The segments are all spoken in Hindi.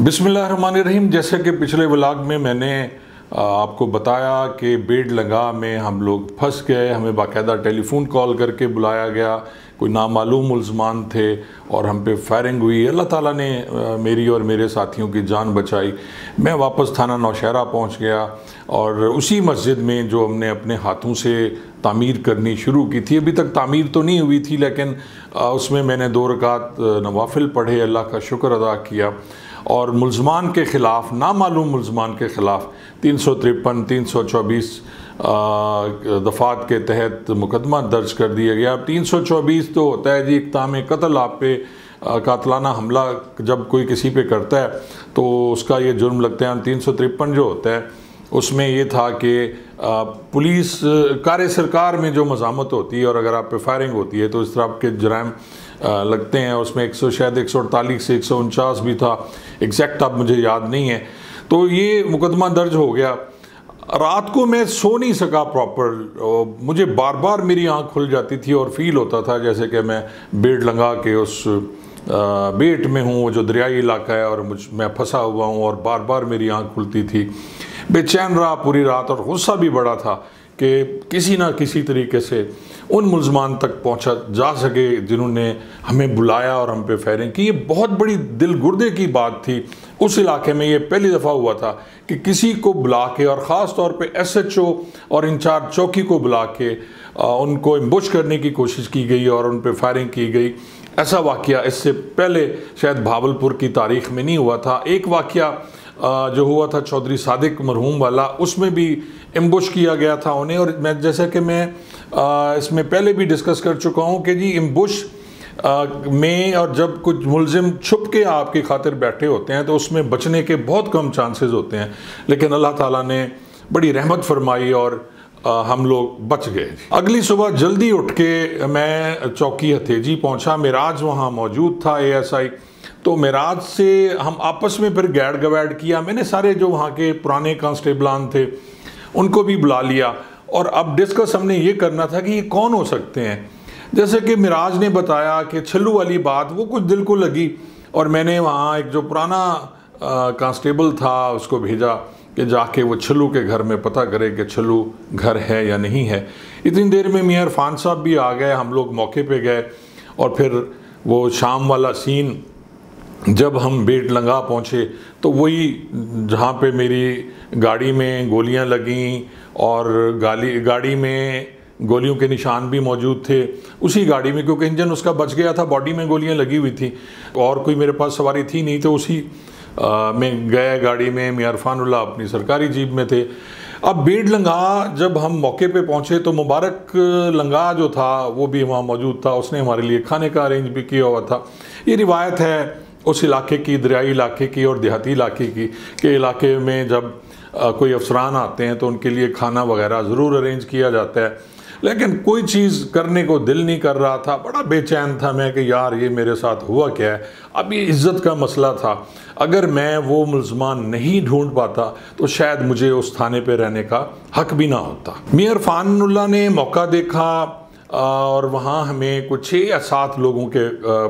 बिस्मिल्लाहिर्रहमानिर्रहीम। जैसे कि पिछले व्लॉग में मैंने आपको बताया कि बेड़ लंगा में हम लोग फंस गए, हमें बाकायदा टेलीफोन कॉल करके बुलाया गया, कोई नामालूम मुल्ज़मान थे और हम पे फायरिंग हुई। अल्लाह ताला ने मेरी और मेरे साथियों की जान बचाई। मैं वापस थाना नौशहरा पहुंच गया और उसी मस्जिद में जो हमने अपने हाथों से तामीर करनी शुरू की थी, अभी तक तामीर तो नहीं हुई थी, लेकिन उसमें मैंने 2 रकात नवाफिल पढ़े, अल्लाह का शुक्र अदा किया और मुल्ज़मान के ख़िलाफ़, नामालूम मुल्ज़मान के ख़िलाफ़ 353, 324 दफ़ात के तहत मुकदमा दर्ज कर दिया गया। अब 324 तो होता है जी इक़्ताम कत्ल, आप पे कातलाना हमला जब कोई किसी पे करता है तो उसका ये जुर्म लगता है। 353 जो होता है उसमें ये था कि पुलिस कार्य सरकार में जो मज़ामत होती है और अगर आप पे फायरिंग होती है तो इस तरह के जराइम लगते हैं। उसमें 148 से 149 भी था, एग्जैक्ट अब मुझे याद नहीं है। तो ये मुकदमा दर्ज हो गया। रात को मैं सो नहीं सका प्रॉपर, मुझे बार बार मेरी आंख खुल जाती थी और फील होता था जैसे कि मैं बेड़ लंगा के उस बेट में हूँ, वो जो दरियाई इलाका है, और मैं फंसा हुआ हूँ और बार बार मेरी आंख खुलती थी। बेचैन रहा पूरी रात और गुस्सा भी बड़ा था कि किसी ना किसी तरीके से उन मुल्ज़मान तक पहुंचा जा सके जिन्होंने हमें बुलाया और हम पे फायरिंग की। ये बहुत बड़ी दिल गुर्दे की बात थी। उस इलाके में ये पहली दफ़ा हुआ था कि किसी को बुला के, और ख़ास तौर पे SHO और इंचार्ज चौकी को बुला के उनको एम्बुश करने की कोशिश की गई और उन पे फायरिंग की गई। ऐसा वाक़या इससे पहले शायद भावलपुर की तारीख़ में नहीं हुआ था। एक वाक़या जो हुआ था चौधरी सादिक मरहूम वाला, उसमें भी एम्बुश किया गया था उन्हें। और मैं जैसा कि मैं इसमें पहले भी डिस्कस कर चुका हूँ कि जी एम्बुश में और जब कुछ मुल्ज़िम छुप के आपकी खातिर बैठे होते हैं तो उसमें बचने के बहुत कम चांसेस होते हैं, लेकिन अल्लाह ताला ने बड़ी रहमत फरमाई और हम लोग बच गए। अगली सुबह जल्दी उठ के मैं चौकी हथेजी पहुँचा। मिराज वहाँ मौजूद था, ASI। तो मिराज से हम आपस में फिर गैर गवैड किया। मैंने सारे जो वहाँ के पुराने कांस्टेबलान थे उनको भी बुला लिया और अब डिस्कस हमने ये करना था कि ये कौन हो सकते हैं। जैसे कि मिराज ने बताया कि छल्लू वाली बात वो कुछ दिल को लगी और मैंने वहाँ एक जो पुराना कांस्टेबल था उसको भेजा कि जाके वो छल्लू के घर में पता करे कि छल्लू घर है या नहीं है। इतनी देर में मियां इरफान साहब भी आ गए, हम लोग मौके पे गए और फिर वो शाम वाला सीन जब हम बेड़ लंगा पहुँचे तो वही जहाँ पे मेरी गाड़ी में गोलियाँ लगीं और गाड़ी में गोलियों के निशान भी मौजूद थे, उसी गाड़ी में, क्योंकि इंजन उसका बच गया था, बॉडी में गोलियाँ लगी हुई थी और कोई मेरे पास सवारी थी नहीं, तो उसी में गए गाड़ी में। मियां इरफानुल्लाह अपनी सरकारी जीप में थे। अब बेड़ लंगा जब हम मौके पे पहुँचे तो मुबारक लंगा जो था वो भी वहाँ मौजूद था, उसने हमारे लिए खाने का अरेंज भी किया हुआ था। ये रिवायत है उस इलाके की, दरियाई इलाके की और देहाती इलाके की, कि इलाके में जब कोई अफसरान आते हैं तो उनके लिए खाना वगैरह ज़रूर अरेंज किया जाता है। लेकिन कोई चीज़ करने को दिल नहीं कर रहा था, बड़ा बेचैन था मैं कि यार ये मेरे साथ हुआ क्या है। अब ये इज़्ज़त का मसला था, अगर मैं वो मुल्ज़मान नहीं ढूंढ पाता तो शायद मुझे उस थाने पे रहने का हक भी ना होता। मियां इरफानुल्लाह ने मौका देखा और वहाँ हमें कुछ 6 या 7 लोगों के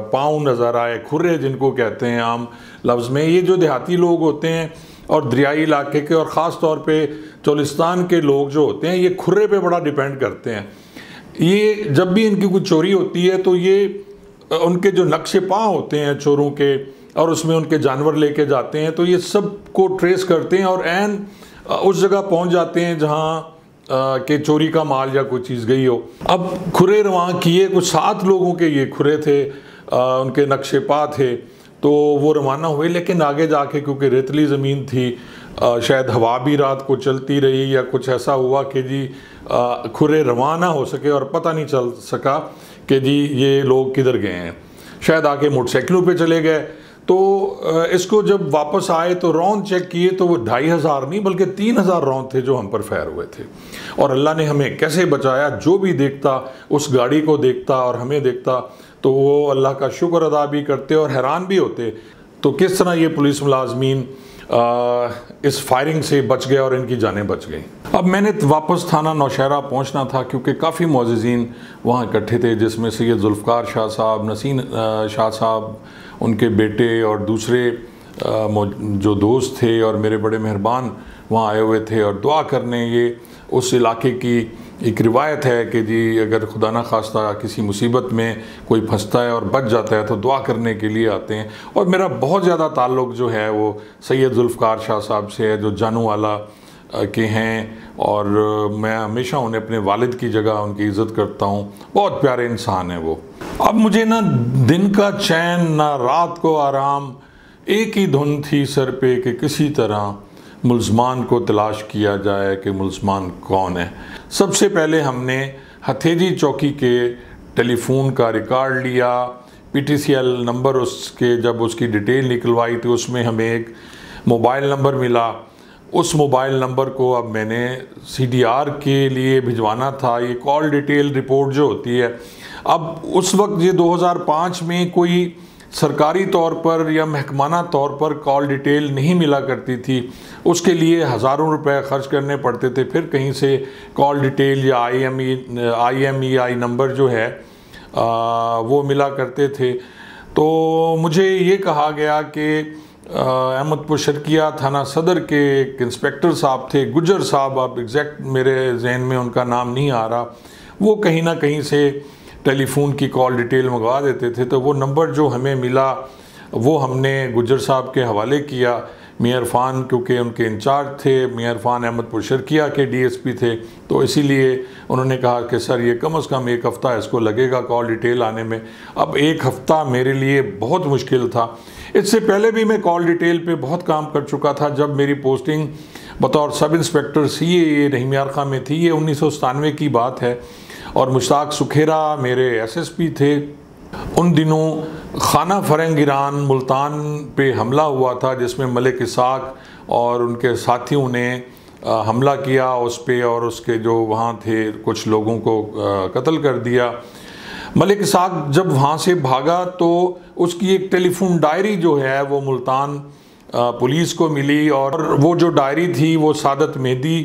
पाँव नज़र आए, खुर्रे जिनको कहते हैं आम लफ्ज़ में। ये जो देहाती लोग होते हैं और दरियाई इलाके के और ख़ास तौर पे चोलिस्तान के लोग जो होते हैं, ये खुर्रे पे बड़ा डिपेंड करते हैं। ये जब भी इनकी कुछ चोरी होती है तो ये उनके जो नक्शे पाँव होते हैं चोरों के, और उसमें उनके जानवर लेके जाते हैं, तो ये सब को ट्रेस करते हैं और एन उस जगह पहुँच जाते हैं जहाँ के चोरी का माल या कोई चीज़ गई हो। अब खुरे रवां किए, कुछ 7 लोगों के ये खुरे थे, उनके नक्शे पा थे, तो वो रवाना हुए। लेकिन आगे जाके क्योंकि रेतली ज़मीन थी, शायद हवा भी रात को चलती रही या कुछ ऐसा हुआ कि जी खुरे रवाना हो सके और पता नहीं चल सका कि जी ये लोग किधर गए हैं। शायद आके मोटरसाइकिलों पे चले गए। तो इसको जब वापस आए तो रौंद चेक किए तो वो 2500 नहीं बल्कि 3000 रौंद थे जो हम पर फायर हुए थे। और अल्लाह ने हमें कैसे बचाया, जो भी देखता उस गाड़ी को देखता और हमें देखता तो वो अल्लाह का शुक्र अदा भी करते और हैरान भी होते तो किस तरह ये पुलिस मुलाजमीन इस फायरिंग से बच गए और इनकी जानें बच गई। अब मैंने वापस थाना नौशहरा पहुंचना था क्योंकि काफ़ी मुअज़्ज़िज़ीन वहाँ इकट्ठे थे, जिसमें से ये जुल्फ़कार शाह साहब, नसीन शाह साहब, उनके बेटे और दूसरे जो दोस्त थे और मेरे बड़े मेहरबान वहाँ आए हुए थे और दुआ करने। ये उस इलाके की एक रिवायत है कि जी अगर खुदा ना खास्ता किसी मुसीबत में कोई फंसता है और बच जाता है तो दुआ करने के लिए आते हैं। और मेरा बहुत ज़्यादा ताल्लुक़ जो है वो सैयद जुल्फ़कार शाह साहब से है, जो जानूवाला के हैं, और मैं हमेशा उन्हें अपने वालिद की जगह उनकी इज़्ज़त करता हूँ। बहुत प्यारे इंसान है वो। अब मुझे ना दिन का चैन ना रात को आराम, एक ही धुन थी सर पे कि किसी तरह मुल्ज़मान को तलाश किया जाए कि मुल्ज़मान कौन है। सबसे पहले हमने हथेजी चौकी के टेलीफोन का रिकॉर्ड लिया, PTCL नंबर उसके जब उसकी डिटेल निकलवाई तो उसमें हमें एक मोबाइल नंबर मिला। उस मोबाइल नंबर को अब मैंने CDR के लिए भिजवाना था, ये कॉल डिटेल रिपोर्ट जो होती है। अब उस वक्त ये 2005 में कोई सरकारी तौर पर या महकमाना तौर पर कॉल डिटेल नहीं मिला करती थी, उसके लिए हज़ारों रुपए खर्च करने पड़ते थे। फिर कहीं से कॉल डिटेल या IMEI नंबर जो है वो मिला करते थे। तो मुझे ये कहा गया कि अहमदपुर शर्किया थाना सदर के एक इंस्पेक्टर साहब थे, गुजर साहब, अब एग्जैक्ट मेरे जहन में उनका नाम नहीं आ रहा, वो कहीं ना कहीं से टेलीफोन की कॉल डिटेल मंगवा देते थे। तो वो नंबर जो हमें मिला वो हमने गुजर साहब के हवाले किया। मियां इरफान क्योंकि उनके इंचार्ज थे, मियां इरफान अहमदपुर शर्किया के DSP थे, तो इसीलिए उन्होंने कहा कि सर ये कम से कम 1 हफ़्ता इसको लगेगा कॉल डिटेल आने में। अब 1 हफ़्ता मेरे लिए बहुत मुश्किल था। इससे पहले भी मैं कॉल डिटेल पे बहुत काम कर चुका था। जब मेरी पोस्टिंग बतौर सब इंस्पेक्टर CAA रहीम यार खां में थी, ये 1997 की बात है, और मुश्ताक सुखेरा मेरे SSP थे। उन दिनों खाना फरंग ईरान मुल्तान पे हमला हुआ था जिसमें मलिक इसाक और उनके साथियों ने हमला किया उस पे, और उसके जो वहाँ थे कुछ लोगों को कत्ल कर दिया। मलिक इसाक जब वहाँ से भागा तो उसकी एक टेलीफोन डायरी जो है वो मुल्तान पुलिस को मिली, और वो जो डायरी थी वो सादत मेहदी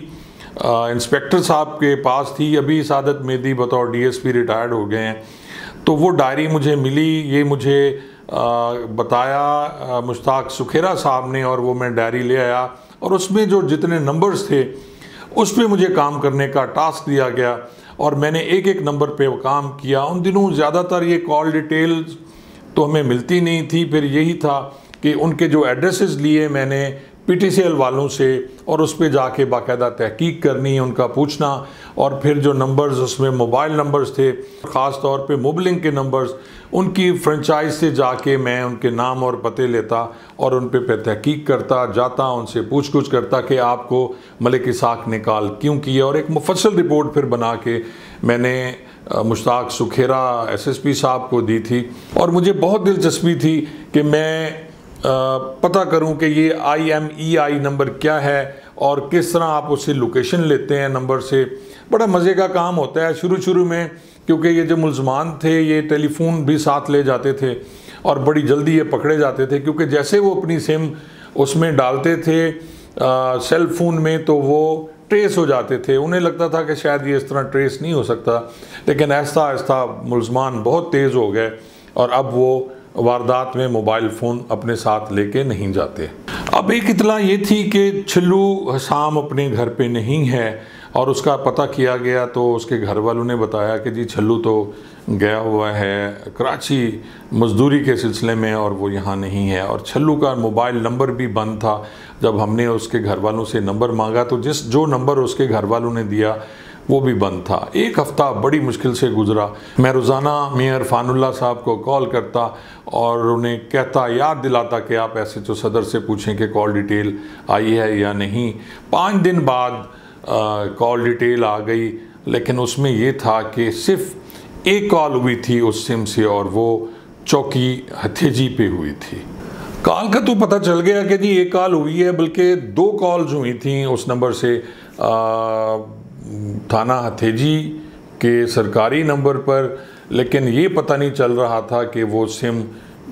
इंस्पेक्टर साहब के पास थी। अभी सादत मेहदी बतौर DSP रिटायर्ड हो गए हैं। तो वो डायरी मुझे मिली, ये मुझे बताया मुश्ताक सुखेरा साहब ने, और वो मैं डायरी ले आया, और उसमें जो जितने नंबर्स थे उस पर मुझे काम करने का टास्क दिया गया, और मैंने एक एक नंबर पे काम किया। उन दिनों ज़्यादातर ये कॉल डिटेल तो हमें मिलती नहीं थी, फिर यही था कि उनके जो एड्रेसेस लिए मैंने PTCL वालों से, और उस पर जाके बाकायदा तहकीक करनी, उनका पूछना, और फिर जो नंबर्स उसमें मोबाइल नंबर्स थे, ख़ास तौर पे मोबलिंग के नंबर्स, उनकी फ्रेंचाइज से जाके मैं उनके नाम और पते लेता और उन पे तहकीक करता जाता, उनसे पूछ कुछ करता कि आपको मलिक इसाक ने कॉल क्यों किया, और एक मुफस्सल रिपोर्ट फिर बना के मैंने मुश्ताक सुखेरा SSP साहब को दी थी। और मुझे बहुत दिलचस्पी थी कि मैं पता करूं कि ये IMEI नंबर क्या है और किस तरह आप उससे लोकेशन लेते हैं नंबर से। बड़ा मज़े का काम होता है शुरू में, क्योंकि ये जो मुल्ज़मान थे ये टेलीफोन भी साथ ले जाते थे और बड़ी जल्दी ये पकड़े जाते थे, क्योंकि जैसे वो अपनी सिम उसमें डालते थे सेल फ़ोन में तो वो ट्रेस हो जाते थे। उन्हें लगता था कि शायद ये इस तरह ट्रेस नहीं हो सकता, लेकिन आहिस्ता आहिस्ता मुल्ज़मान बहुत तेज़ हो गए और अब वो वारदात में मोबाइल फ़ोन अपने साथ लेके नहीं जाते। अब एक इतला ये थी कि छिल्लू हसाम अपने घर पे नहीं है, और उसका पता किया गया तो उसके घर वालों ने बताया कि जी छल्लू तो गया हुआ है कराची मज़दूरी के सिलसिले में और वो यहाँ नहीं है। और छल्लू का मोबाइल नंबर भी बंद था। जब हमने उसके घर वालों से नंबर मांगा तो जो नंबर उसके घर वालों ने दिया वो भी बंद था। 1 हफ़्ता बड़ी मुश्किल से गुजरा। मैं रोज़ाना मियां इरफानुल्लाह साहब को कॉल करता और उन्हें कहता, याद दिलाता कि आप SHO सदर से पूछें कि कॉल डिटेल आई है या नहीं। 5 दिन बाद कॉल डिटेल आ गई, लेकिन उसमें ये था कि सिर्फ एक कॉल हुई थी उस सिम से और वो चौकी हथेजी पे हुई थी। कॉल का तो पता चल गया कि जी एक कॉल हुई है, बल्कि 2 कॉल्स हुई थी उस नंबर से थाना हथेजी के सरकारी नंबर पर, लेकिन ये पता नहीं चल रहा था कि वो सिम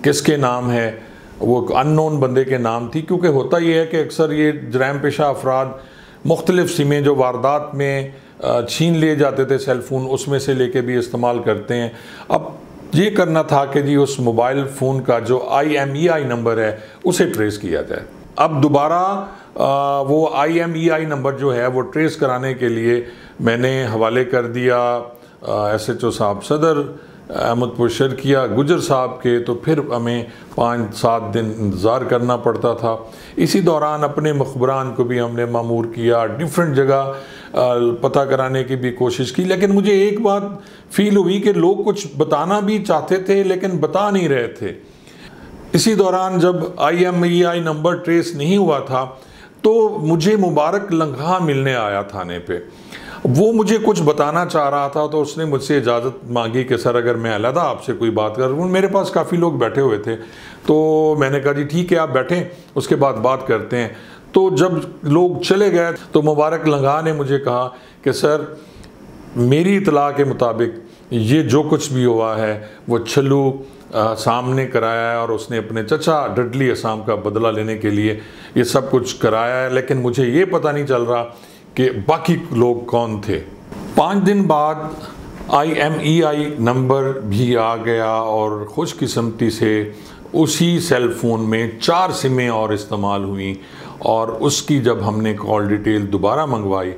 किसके नाम है। वो अननोन बंदे के नाम थी, क्योंकि होता ये है कि अक्सर ये जराइम पेशा अफराद मुख्तलिफ सिमें जो वारदात में छीन लिए जाते थे सेल फ़ोन, उसमें से लेके भी इस्तेमाल करते हैं। अब ये करना था कि जी उस मोबाइल फ़ोन का जो IMEI नंबर है उसे ट्रेस किया जाए। अब दोबारा वो IMEI नंबर जो है वो ट्रेस कराने के लिए मैंने हवाले कर दिया SHO साहब सदर अहमदपुर शर्किया गुजर साहब के। तो फिर हमें 5-7 दिन इंतज़ार करना पड़ता था। इसी दौरान अपने मुखबरान को भी हमने मामूर किया, डिफरेंट जगह पता कराने की भी कोशिश की, लेकिन मुझे एक बात फील हुई कि लोग कुछ बताना भी चाहते थे लेकिन बता नहीं रहे थे। इसी दौरान जब IMEI नंबर ट्रेस नहीं हुआ था तो मुझे मुबारक लंघा मिलने आया थाने पे। वो मुझे कुछ बताना चाह रहा था तो उसने मुझसे इजाज़त मांगी कि सर अगर मैं अलहदा आपसे कोई बात करूँ। मेरे पास काफ़ी लोग बैठे हुए थे तो मैंने कहा जी ठीक है आप बैठें, उसके बाद बात करते हैं। तो जब लोग चले गए तो मुबारक लंघा ने मुझे कहा कि सर मेरी इतला के मुताबिक ये जो कुछ भी हुआ है वो छल्लू सामने कराया है और उसने अपने चचा डडली असाम का बदला लेने के लिए ये सब कुछ कराया है, लेकिन मुझे ये पता नहीं चल रहा कि बाकी लोग कौन थे। 5 दिन बाद IMEI नंबर भी आ गया और खुशकिस्मती से उसी सेल फ़ोन में 4 सिमें और इस्तेमाल हुई और उसकी जब हमने कॉल डिटेल दोबारा मंगवाई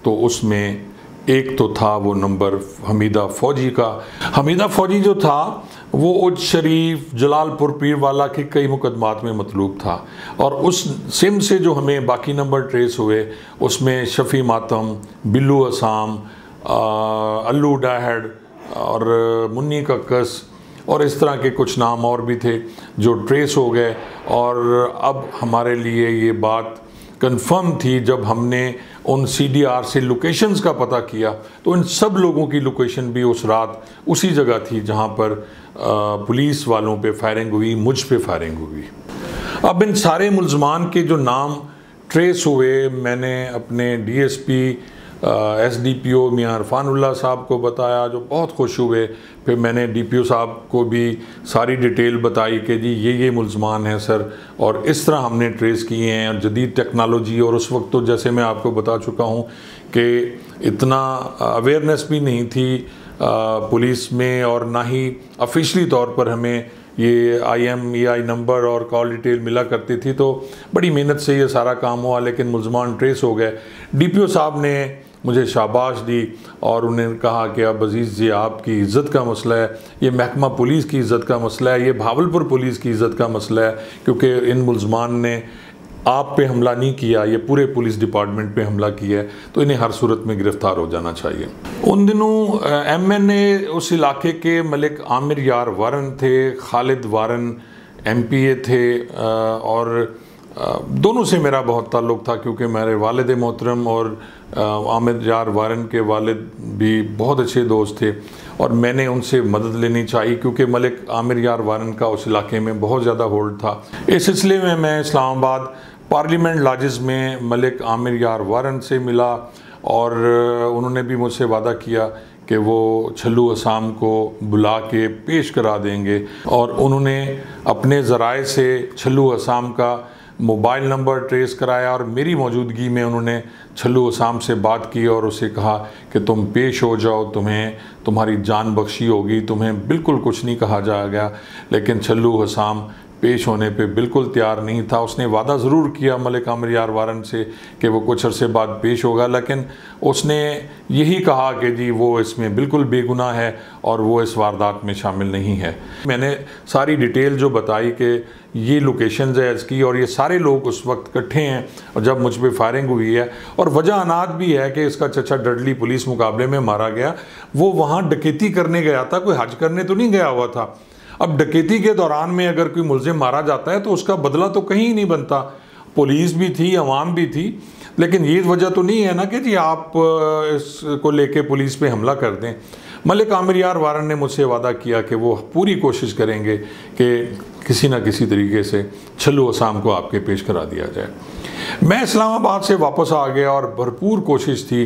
तो उसमें एक तो था वो नंबर हमीदा फ़ौजी का। हमीदा फ़ौजी जो था वो उच्च शरीफ जलालपुर पीरवाला के कई मुकदमात में मतलूब था और उस सिम से जो हमें बाकी नंबर ट्रेस हुए उसमें शफ़ी मातम, बिल्लू असाम, अल्लू डाहड़ और मुन्नी कक्कस और इस तरह के कुछ नाम और भी थे जो ट्रेस हो गए। और अब हमारे लिए ये बात कंफर्म थी जब हमने उन CDR से लोकेशंस का पता किया तो इन सब लोगों की लोकेशन भी उस रात उसी जगह थी जहां पर पुलिस वालों पे फायरिंग हुई, मुझ पे फायरिंग हुई। अब इन सारे मुल्ज़मान के जो नाम ट्रेस हुए मैंने अपने DSP SDPO मियां इरफानुल्लाह साहब को बताया जो बहुत खुश हुए। फिर मैंने DPO साहब को भी सारी डिटेल बताई कि जी ये मुल्ज़मान हैं सर, और इस तरह हमने ट्रेस किए हैं। और जदीद टेक्नोलॉजी और उस वक्त तो जैसे मैं आपको बता चुका हूँ कि इतना अवेयरनेस भी नहीं थी पुलिस में और ना ही ऑफिशियली तौर पर हमें ये IMEI नंबर और कॉल डिटेल मिला करती थी। तो बड़ी मेहनत से ये सारा काम हुआ लेकिन मुल्ज़मान ट्रेस हो गए। DPO साहब ने मुझे शाबाश दी और उन्होंने कहा कि अब अजीज़ जी आपकी इज़्ज़त का मसला है, ये महकमा पुलिस की इज़्ज़त का मसला है, ये भावलपुर पुलिस की इज़्ज़त का मसला है, क्योंकि इन मुल्ज़मान ने आप पे हमला नहीं किया, ये पूरे पुलिस डिपार्टमेंट पे हमला किया है, तो इन्हें हर सूरत में गिरफ़्तार हो जाना चाहिए। उन दिनों MNA उस इलाके के मलिक आमिर यार वारन थे, खालिद वारन MPA थे और दोनों से मेरा बहुत ताल्लुक़ था क्योंकि मेरे वालिद मोहतरम और आमिर यार वारन के वालिद भी बहुत अच्छे दोस्त थे और मैंने उनसे मदद लेनी चाहिए क्योंकि मलिक आमिर यार वारन का उस इलाके में बहुत ज़्यादा होल्ड था। इस सिलसिले में मैं इस्लामाबाद पार्लियामेंट लॉजेस में मलिक आमिर यार वारन से मिला और उन्होंने भी मुझसे वादा किया कि वो छल्लू असाम को बुला के पेश करा देंगे और उन्होंने अपने ज़राए से छल्लू असाम का मोबाइल नंबर ट्रेस कराया और मेरी मौजूदगी में उन्होंने छल्लू असाम से बात की और उसे कहा कि तुम पेश हो जाओ, तुम्हें तुम्हारी जान बख्शी होगी, तुम्हें बिल्कुल कुछ नहीं कहा जाएगा। लेकिन छल्लू असाम पेश होने पे बिल्कुल तैयार नहीं था। उसने वादा ज़रूर किया मलिक आमिर यार वारन से कि वो कुछ अरसे बाद पेश होगा, लेकिन उसने यही कहा कि जी वो इसमें बिल्कुल बेगुनाह है और वो इस वारदात में शामिल नहीं है। मैंने सारी डिटेल जो बताई कि ये लोकेशंस है इसकी और ये सारे लोग उस वक्त इकट्ठे हैं और जब मुझ पर फायरिंग हुई है, और वजह अनाज भी है कि इसका चचा डडली पुलिस मुकाबले में मारा गया। वो वहाँ डकैती करने गया था, कोई हज करने तो नहीं गया हुआ था। अब डकैती के दौरान में अगर कोई मुलजिम मारा जाता है तो उसका बदला तो कहीं नहीं बनता। पुलिस भी थी, अवाम भी थी, लेकिन ये वजह तो नहीं है ना कि जी आप इसको लेके पुलिस पे हमला कर दें। मलिक आमिर यार वारन ने मुझसे वादा किया कि वो पूरी कोशिश करेंगे कि किसी ना किसी तरीके से छल्लू असाम को आपके पेश करा दिया जाए। मैं इस्लामाबाद से वापस आ गया और भरपूर कोशिश थी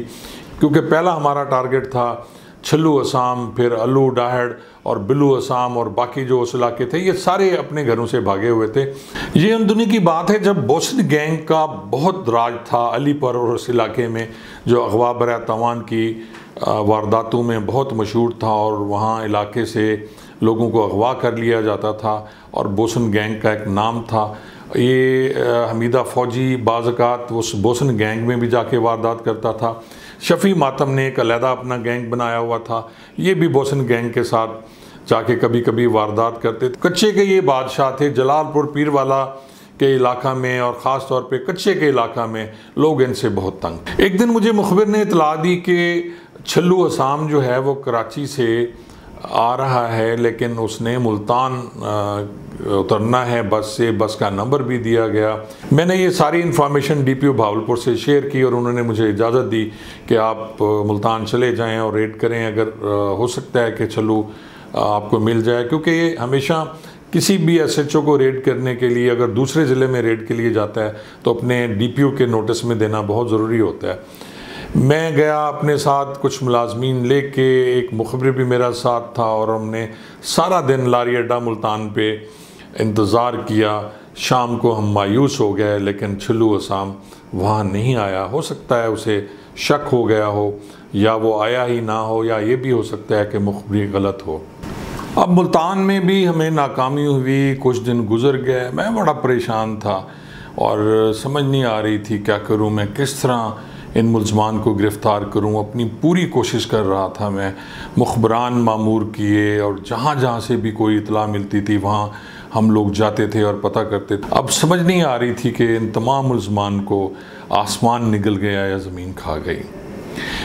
क्योंकि पहला हमारा टारगेट था छल्लू असाम, फिर अल्लू डाहड़ और बिल्लू असाम और बाकी जो उस इलाके थे, ये सारे अपने घरों से भागे हुए थे। ये उन दिनों की बात है जब बोस्न गैंग का बहुत राज था अलीपुर और उस इलाके में, जो अगवा बरा तवान की वारदातों में बहुत मशहूर था और वहाँ इलाके से लोगों को अगवा कर लिया जाता था और बोसन गैंग का एक नाम था। ये हमीदा फ़ौजी बाज़ात उस बोसन गैंग में भी जाके वारदात करता था। शफ़ी मातम ने एक अलहदा अपना गैंग बनाया हुआ था, ये भी बोसन गैंग के साथ जाके कभी कभी वारदात करते थे। कच्चे के ये बादशाह थे जलालपुर पीरवाला के इलाका में, और ख़ास तौर पे कच्चे के इलाका में लोग इनसे बहुत तंग। एक दिन मुझे मुखबिर ने इतला दी कि छल्लू असाम जो है वो कराची से आ रहा है, लेकिन उसने मुल्तान उतरना है बस से, बस का नंबर भी दिया गया। मैंने ये सारी इन्फॉर्मेशन DPO भावलपुर से शेयर की और उन्होंने मुझे इजाज़त दी कि आप मुल्तान चले जाएं और रेड करें, अगर हो सकता है कि छल्लू आपको मिल जाए, क्योंकि ये हमेशा किसी भी SHO को रेड करने के लिए अगर दूसरे ज़िले में रेड के लिए जाता है तो अपने DPO के नोटिस में देना बहुत ज़रूरी होता है। मैं गया अपने साथ कुछ मुलाजमीन लेके, एक मुखबिर भी मेरा साथ था, और हमने सारा दिन लारी अड्डा मुल्तान पे इंतज़ार किया। शाम को हम मायूस हो गए, लेकिन छल्लू असाम वहाँ नहीं आया। हो सकता है उसे शक हो गया हो, या वो आया ही ना हो, या ये भी हो सकता है कि मुखबिर गलत हो। अब मुल्तान में भी हमें नाकामी हुई, कुछ दिन गुजर गए। मैं बड़ा परेशान था और समझ नहीं आ रही थी क्या करूँ, मैं किस तरह इन मुलजमान को गिरफ़्तार करूं। अपनी पूरी कोशिश कर रहा था मैं, मुखबरान मामूर किए, और जहाँ जहाँ से भी कोई इतला मिलती थी वहाँ हम लोग जाते थे और पता करते थे। अब समझ नहीं आ रही थी कि इन तमाम मुलजमान को आसमान निगल गया या ज़मीन खा गई।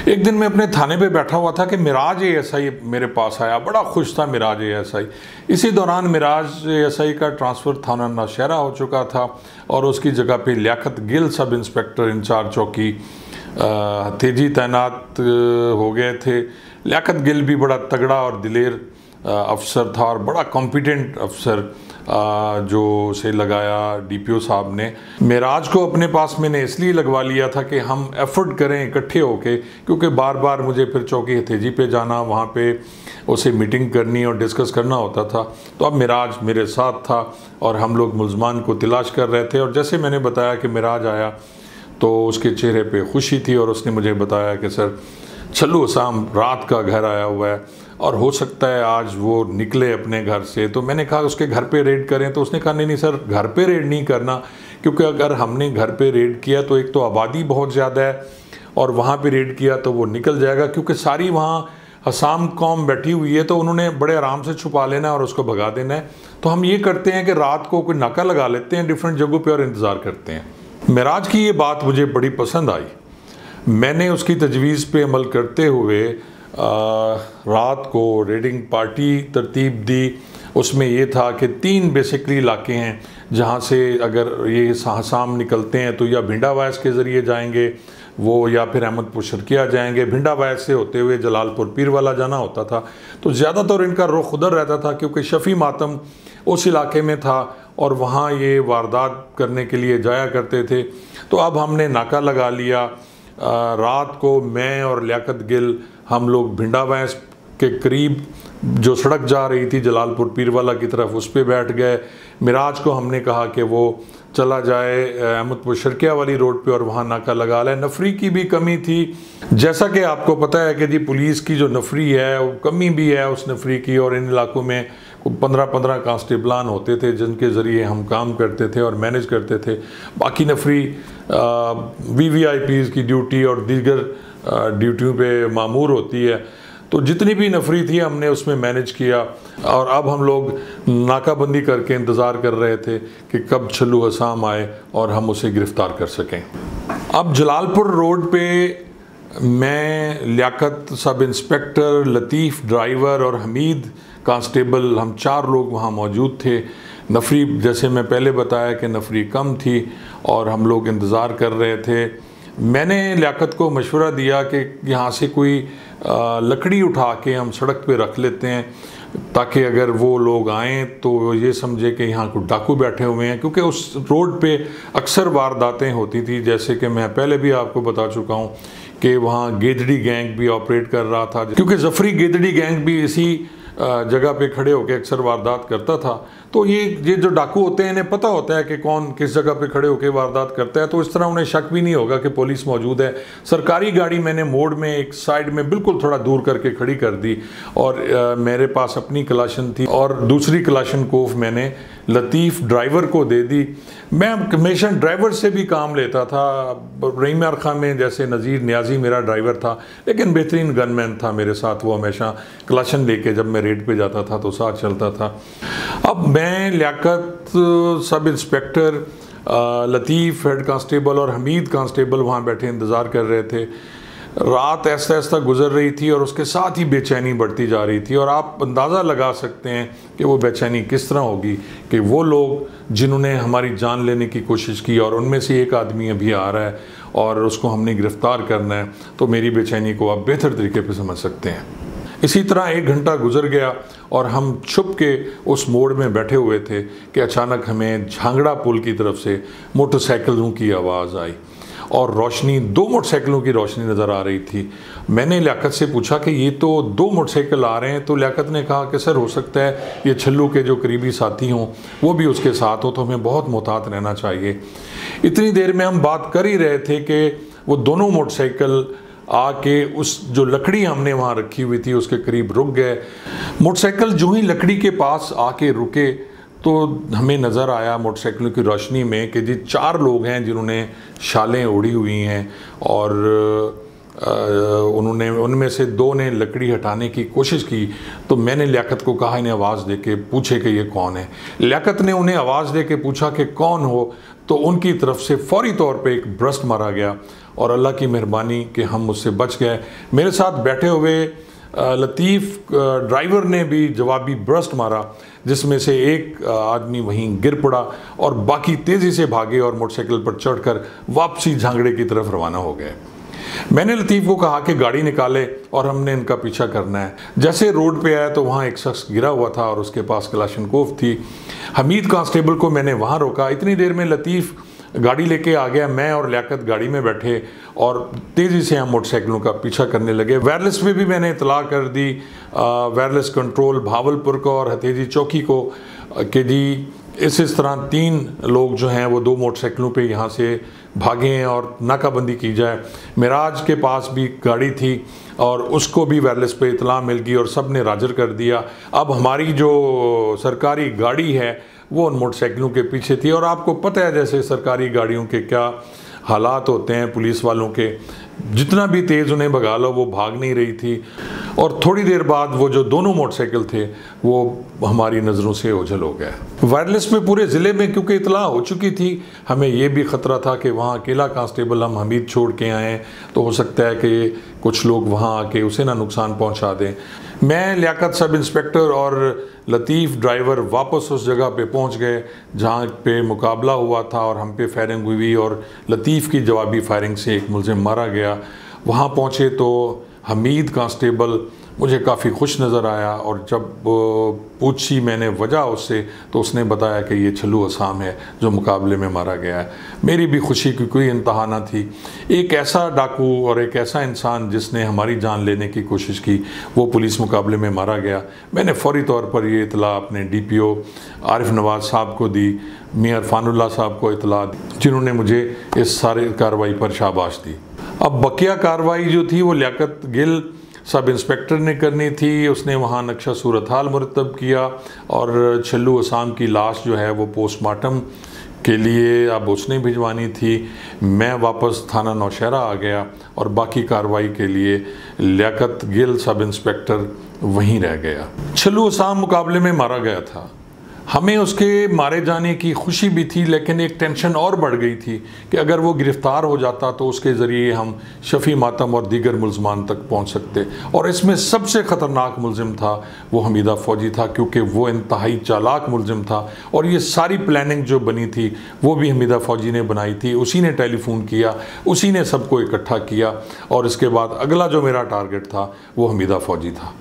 एक दिन मैं अपने थाने पे बैठा हुआ था कि मिराज ASI मेरे पास आया। बड़ा खुश था मिराज ASI। इसी दौरान मिराज ASI का ट्रांसफ़र थाना नौशहरा हो चुका था और उसकी जगह पे Liaquat Gill sub inspector in charge चौकी तेजी तैनात हो गए थे। लियाकत गिल भी बड़ा तगड़ा और दिलेर अफसर था और बड़ा कॉम्पिटेंट अफसर जो उसे लगाया DPO साहब ने। मिराज को अपने पास मैंने इसलिए लगवा लिया था कि हम एफर्ट करें इकट्ठे होके, क्योंकि बार बार मुझे फिर चौकी हथेजी पे जाना, वहाँ पे उसे मीटिंग करनी और डिस्कस करना होता था। तो अब मिराज मेरे साथ था और हम लोग मुलजमान को तलाश कर रहे थे। और जैसे मैंने बताया कि मिराज आया तो उसके चेहरे पे खुशी थी और उसने मुझे बताया कि सर छल्लू असाम रात का घर आया हुआ है और हो सकता है आज वो निकले अपने घर से। तो मैंने कहा उसके घर पे रेड करें, तो उसने कहा नहीं सर, घर पे रेड नहीं करना, क्योंकि अगर हमने घर पे रेड किया तो एक तो आबादी बहुत ज़्यादा है और वहाँ पे रेड किया तो वो निकल जाएगा, क्योंकि सारी वहाँ असाम कौम बैठी हुई है, तो उन्होंने बड़े आराम से छुपा लेना है और उसको भगा देना है। तो हम ये करते हैं कि रात को कोई नाका लगा लेते हैं डिफरेंट जगहों पे और इंतज़ार करते हैं। मिराज की ये बात मुझे बड़ी पसंद आई। मैंने उसकी तजवीज़ पे अमल करते हुए रात को रेडिंग पार्टी तरतीब दी। उसमें ये था कि 3 बेसिकली इलाके हैं जहाँ से अगर ये असाम निकलते हैं तो या भिंडा वैस के ज़रिए जाएंगे वो, या फिर अहमदपुर शर्किया जाएंगे। भिंडा वैस से होते हुए जलालपुर पीरवाला जाना होता था। तो ज़्यादातर इनका रुख उधर रहता था, क्योंकि शफ़ी मातम उस इलाके में था और वहाँ ये वारदात करने के लिए जाया करते थे। तो अब हमने नाका लगा लिया। रात को मैं और लियाकत गिल हम लोग भिंडा वैस के करीब जो सड़क जा रही थी जलालपुर पीरवाला की तरफ, उस पर बैठ गए। मिराज को हमने कहा कि वो चला जाए अहमदपुर शर्किया वाली रोड पे और वहाँ नाका लगा लें। नफरी की भी कमी थी, जैसा कि आपको पता है कि जी पुलिस की जो नफरी है वो कमी भी है उस नफरी की, और इन इलाकों में 15-15 कांस्टेबलान होते थे जिनके ज़रिए हम काम करते थे और मैनेज करते थे। बाकी नफरी VVIPs की ड्यूटी और दीगर ड्यूटियों पे मामूर होती है। तो जितनी भी नफरी थी हमने उसमें मैनेज किया और अब हम लोग नाकाबंदी करके इंतज़ार कर रहे थे कि कब छल्लू असाम आए और हम उसे गिरफ़्तार कर सकें। अब जलालपुर रोड पे मैं, लियाकत सब इंस्पेक्टर, लतीफ़ ड्राइवर और हमीद कांस्टेबल, हम 4 लोग वहाँ मौजूद थे। नफरी, जैसे मैं पहले बताया कि नफरी कम थी और हम लोग इंतज़ार कर रहे थे। मैंने लियाकत को मशवरा दिया कि यहाँ से कोई लकड़ी उठा के हम सड़क पे रख लेते हैं, ताकि अगर वो लोग आएँ तो ये समझे कि यहाँ कुछ डाकू बैठे हुए हैं, क्योंकि उस रोड पे अक्सर वारदातें होती थी। जैसे कि मैं पहले भी आपको बता चुका हूँ कि वहाँ गेदड़ी गैंग भी ऑपरेट कर रहा था, क्योंकि जफरी गेदड़ी गैंग भी इसी जगह पे खड़े होकर अक्सर वारदात करता था। तो ये जो डाकू होते हैं इन्हें पता होता है कि कौन किस जगह पे खड़े होकर वारदात करता है, तो इस तरह उन्हें शक भी नहीं होगा कि पुलिस मौजूद है। सरकारी गाड़ी मैंने मोड़ में एक साइड में बिल्कुल थोड़ा दूर करके खड़ी कर दी और मेरे पास अपनी कलाशन थी और दूसरी कलाशन कोफ मैंने लतीफ़ ड्राइवर को दे दी। मैं हमेशा ड्राइवर से भी काम लेता था। रहीम यार खां में जैसे नज़ीर नियाज़ी मेरा ड्राइवर था, लेकिन बेहतरीन गनमैन था मेरे साथ। वो हमेशा कलाशन लेके जब मैं रेड पे जाता था तो साथ चलता था। अब मैं लियाकत सब इंस्पेक्टर, लतीफ़ हेड कांस्टेबल और हमीद कांस्टेबल वहाँ बैठे इंतज़ार कर रहे थे। रात ऐसा ऐसा गुजर रही थी और उसके साथ ही बेचैनी बढ़ती जा रही थी। और आप अंदाज़ा लगा सकते हैं कि वो बेचैनी किस तरह होगी कि वो लोग जिन्होंने हमारी जान लेने की कोशिश की और उनमें से एक आदमी अभी आ रहा है और उसको हमने गिरफ़्तार करना है, तो मेरी बेचैनी को आप बेहतर तरीके पर समझ सकते हैं। इसी तरह 1 घंटा गुजर गया और हम छुप के उस मोड़ में बैठे हुए थे कि अचानक हमें झांगड़ा पुल की तरफ से मोटरसाइकिलों की आवाज़ आई और रोशनी, 2 मोटरसाइकिलों की रोशनी नज़र आ रही थी। मैंने लियाकत से पूछा कि ये तो 2 मोटरसाइकिल आ रहे हैं, तो लियाकत ने कहा कि सर हो सकता है ये छल्लू के जो करीबी साथी हों वो भी उसके साथ हो, तो हमें बहुत मोहतात रहना चाहिए। इतनी देर में हम बात कर ही रहे थे कि वो दोनों मोटरसाइकिल आके उस जो लकड़ी हमने वहाँ रखी हुई थी उसके करीब रुक गए। मोटरसाइकिल जो ही लकड़ी के पास आके रुके तो हमें नज़र आया मोटरसाइकिलों की रोशनी में कि जी 4 लोग हैं जिन्होंने शालें ओढ़ी हुई हैं और उन्होंने उनमें से 2 ने लकड़ी हटाने की कोशिश की। तो मैंने लियाकत को कहा इन्हें आवाज़ दे के पूछे कि ये कौन है। लियाकत ने उन्हें आवाज़ दे के पूछा कि कौन हो, तो उनकी तरफ से फौरी तौर पे एक ब्रस्ट मारा गया और अल्लाह की मेहरबानी कि हम उससे बच गए। मेरे साथ बैठे हुए लतीफ़ ड्राइवर ने भी जवाबी ब्रस्ट मारा, जिसमें से एक आदमी वहीं गिर पड़ा और बाकी तेज़ी से भागे और मोटरसाइकिल पर चढ़कर वापसी झांगड़े की तरफ रवाना हो गए। मैंने लतीफ़ को कहा कि गाड़ी निकाले और हमने इनका पीछा करना है। जैसे रोड पे आया तो वहाँ एक शख्स गिरा हुआ था और उसके पास कलाशनकोफ थी। हमीद कांस्टेबल को मैंने वहाँ रोका। इतनी देर में लतीफ़ गाड़ी लेके आ गया। मैं और लियाकत गाड़ी में बैठे और तेज़ी से हम मोटरसाइकिलों का पीछा करने लगे। वायरलेस पे भी मैंने इतला कर दी, वायरलेस कंट्रोल भावलपुर को और हतेजी चौकी को कि जी इस तरह 3 लोग जो हैं वो 2 मोटरसाइकिलों पे यहाँ से भागे हैं और नाकाबंदी की जाए। मिराज के पास भी गाड़ी थी और उसको भी वायरलेस पे इतला मिल गई और सब ने राजर कर दिया। अब हमारी जो सरकारी गाड़ी है वो उन मोटरसाइकिलों के पीछे थी और आपको पता है जैसे सरकारी गाड़ियों के क्या हालात होते हैं पुलिस वालों के, जितना भी तेज़ उन्हें भगा लो वो भाग नहीं रही थी। और थोड़ी देर बाद वो जो दोनों मोटरसाइकिल थे वो हमारी नज़रों से ओझल हो गया। वायरलेस में पूरे ज़िले में क्योंकि इतला हो चुकी थी, हमें ये भी ख़तरा था कि वहाँ अकेला कांस्टेबल हम हमीद छोड़ के आएँ तो हो सकता है कि कुछ लोग वहाँ आके उसे ना नुकसान पहुँचा दें। मैं, लियाकत सब इंस्पेक्टर और लतीफ़ ड्राइवर वापस उस जगह पे पहुंच गए जहां पे मुकाबला हुआ था और हम पे फायरिंग हुई और लतीफ़ की जवाबी फायरिंग से एक मुलजिम मारा गया। वहां पहुंचे तो हमीद कांस्टेबल मुझे काफ़ी खुश नज़र आया और जब पूछी मैंने वजह उससे तो उसने बताया कि ये छल्लू असाम है जो मुकाबले में मारा गया है। मेरी भी खुशी की कोई इंतहा ना थी। एक ऐसा डाकू और एक ऐसा इंसान जिसने हमारी जान लेने की कोशिश की वो पुलिस मुकाबले में मारा गया। मैंने फौरी तौर पर ये इतला अपने DPO आरिफ नवाज़ साहब को दी, मियां इरफानुल्लाह साहब को इतला दी, जिन्होंने मुझे इस सारी कार्रवाई पर शाबाश दी। अब बकिया कार्रवाई जो थी वो लियाकत गिल सब इंस्पेक्टर ने करनी थी। उसने वहाँ नक्शा सूरत हाल मुरतब किया और छल्लू असाम की लाश जो है वो पोस्टमार्टम के लिए अब उसने भिजवानी थी। मैं वापस थाना नौशहरा आ गया और बाकी कार्रवाई के लिए लियाकत गिल सब इंस्पेक्टर वहीं रह गया। छल्लू असाम मुकाबले में मारा गया था। हमें उसके मारे जाने की खुशी भी थी, लेकिन एक टेंशन और बढ़ गई थी कि अगर वो गिरफ़्तार हो जाता तो उसके ज़रिए हम शफ़ी मातम और दीगर मुल्ज़मान तक पहुंच सकते। और इसमें सबसे ख़तरनाक मुल्ज़िम था वो हमीदा फ़ौजी था, क्योंकि वो इंतहाई चालाक मुल्ज़िम था और ये सारी प्लानिंग जो बनी थी वो भी हमीदा फ़ौजी ने बनाई थी। उसी ने टेलीफ़ोन किया, उसी ने सबको इकट्ठा किया और इसके बाद अगला जो मेरा टारगेट था वो हमीदा फ़ौजी था।